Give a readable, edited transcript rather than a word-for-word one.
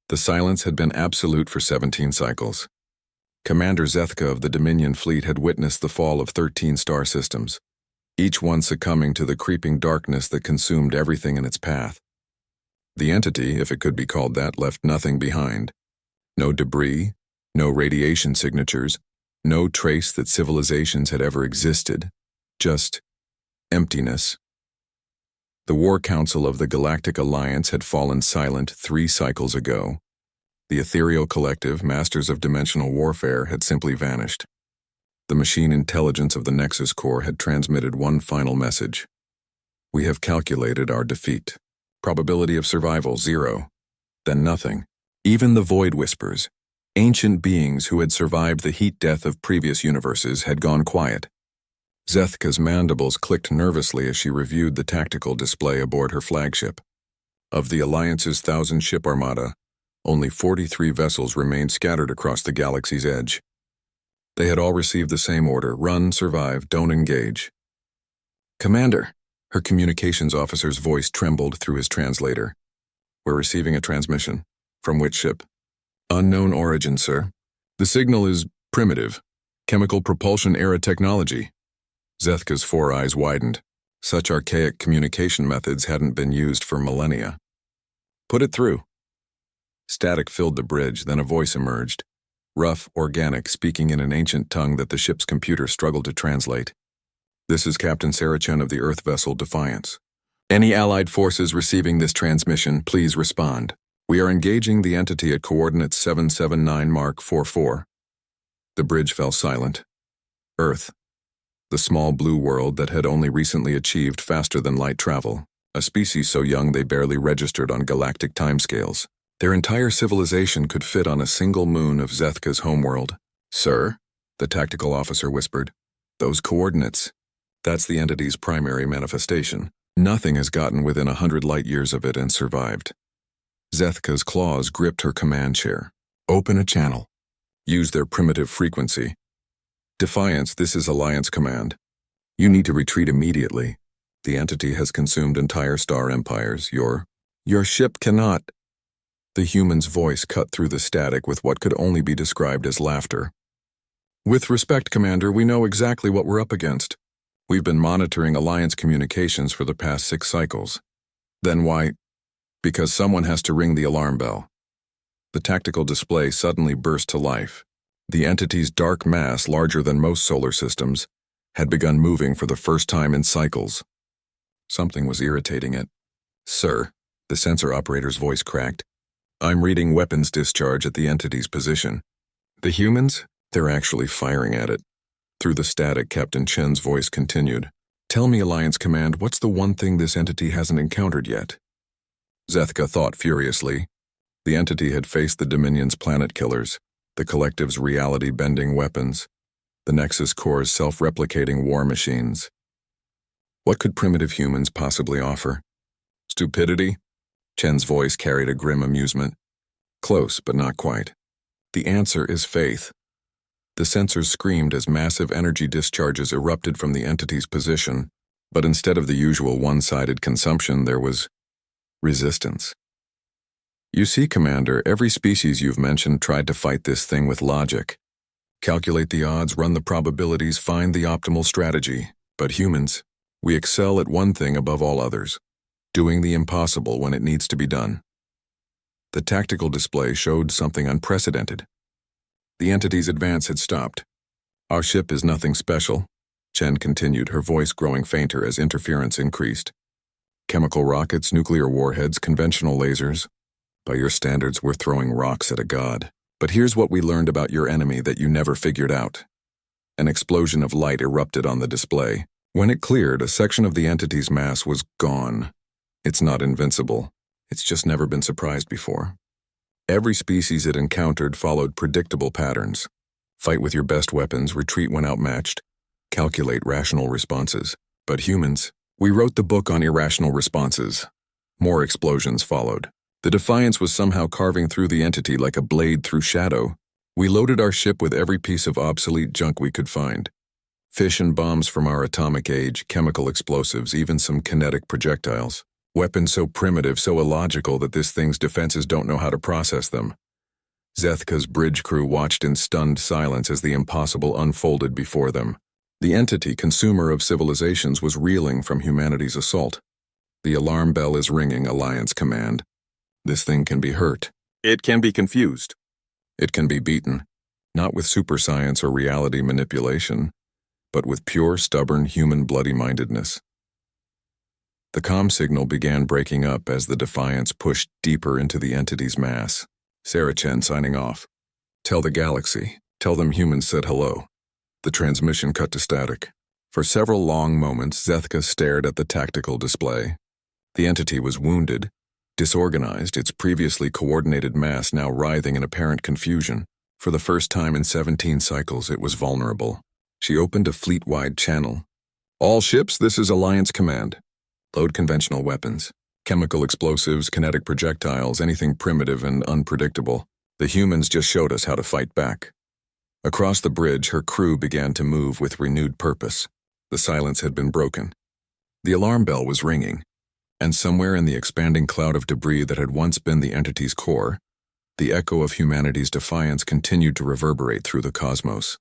The silence had been absolute for 17 cycles. Commander Zethka of the Dominion fleet had witnessed the fall of 13 star systems, each one succumbing to the creeping darkness that consumed everything in its path. The entity, if it could be called that, left nothing behind. No debris, no radiation signatures, no trace that civilizations had ever existed. Just emptiness. The War Council of the Galactic Alliance had fallen silent 3 cycles ago. The ethereal collective, masters of dimensional warfare, had simply vanished. The machine intelligence of the Nexus Core had transmitted one final message. We have calculated our defeat. Probability of survival 0. Then nothing. Even the Void Whispers, ancient beings who had survived the heat death of previous universes, had gone quiet. Zethka's mandibles clicked nervously as she reviewed the tactical display aboard her flagship. Of the Alliance's 1,000-ship armada, only 43 vessels remained scattered across the galaxy's edge. They had all received the same order: run, survive, don't engage. Commander, her communications officer's voice trembled through his translator. We're receiving a transmission. From which ship? Unknown origin, sir. The signal is primitive. Chemical propulsion era technology. Zethka's 4 eyes widened. Such archaic communication methods hadn't been used for millennia. Put it through. Static filled the bridge, then a voice emerged. Rough, organic, speaking in an ancient tongue that the ship's computer struggled to translate. This is Captain Saracen of the Earth vessel Defiance. Any Allied forces receiving this transmission, please respond. We are engaging the entity at coordinates 779 Mark 44. The bridge fell silent. Earth. The small blue world that had only recently achieved faster-than-light travel, a species so young they barely registered on galactic timescales. Their entire civilization could fit on a single moon of Zethka's homeworld. Sir, the tactical officer whispered, those coordinates, that's the entity's primary manifestation. Nothing has gotten within 100 light-years of it and survived. Zethka's claws gripped her command chair. Open a channel. Use their primitive frequency. Defiance, this is Alliance Command. You need to retreat immediately. The entity has consumed entire star empires. Your ship cannot. The human's voice cut through the static with what could only be described as laughter. With respect, Commander, we know exactly what we're up against. We've been monitoring Alliance communications for the past 6 cycles. Then why? Because someone has to ring the alarm bell. The tactical display suddenly burst to life. The entity's dark mass, larger than most solar systems, had begun moving for the first time in cycles. Something was irritating it. Sir, the sensor operator's voice cracked. I'm reading weapons discharge at the entity's position. The humans? They're actually firing at it. Through the static, Captain Chen's voice continued. Tell me, Alliance Command, what's the one thing this entity hasn't encountered yet? Zethka thought furiously. The entity had faced the Dominion's planet killers, the Collective's reality-bending weapons, the Nexus Core's self-replicating war machines. What could primitive humans possibly offer? Stupidity? Chen's voice carried a grim amusement. Close, but not quite. The answer is faith. The sensors screamed as massive energy discharges erupted from the entity's position, but instead of the usual one-sided consumption, there was resistance. You see, Commander, every species you've mentioned tried to fight this thing with logic. Calculate the odds, run the probabilities, find the optimal strategy. But humans, we excel at one thing above all others: doing the impossible when it needs to be done. The tactical display showed something unprecedented. The entity's advance had stopped. Our ship is nothing special, Chen continued, her voice growing fainter as interference increased. Chemical rockets, nuclear warheads, conventional lasers. By your standards, we're throwing rocks at a god. But here's what we learned about your enemy that you never figured out. An explosion of light erupted on the display. When it cleared, a section of the entity's mass was gone. It's not invincible. It's just never been surprised before. Every species it encountered followed predictable patterns. Fight with your best weapons, retreat when outmatched, calculate rational responses. But humans, we wrote the book on irrational responses. More explosions followed. The Defiance was somehow carving through the entity like a blade through shadow. We loaded our ship with every piece of obsolete junk we could find. Fission bombs from our atomic age, chemical explosives, even some kinetic projectiles. Weapons so primitive, so illogical that this thing's defenses don't know how to process them. Zethka's bridge crew watched in stunned silence as the impossible unfolded before them. The entity, consumer of civilizations, was reeling from humanity's assault. The alarm bell is ringing, Alliance command. This thing can be hurt. It can be confused. It can be beaten, not with super science or reality manipulation, but with pure, stubborn, human bloody-mindedness. The comm signal began breaking up as the Defiance pushed deeper into the entity's mass. Sarah Chen signing off. Tell the galaxy. Tell them humans said hello. The transmission cut to static. For several long moments, Zethka stared at the tactical display. The entity was wounded, disorganized, its previously coordinated mass now writhing in apparent confusion. For the first time in 17 cycles, it was vulnerable. She opened a fleet-wide channel. All ships, this is Alliance Command. Load conventional weapons. Chemical explosives, kinetic projectiles, anything primitive and unpredictable. The humans just showed us how to fight back. Across the bridge, her crew began to move with renewed purpose. The silence had been broken. The alarm bell was ringing, and somewhere in the expanding cloud of debris that had once been the entity's core, the echo of humanity's defiance continued to reverberate through the cosmos.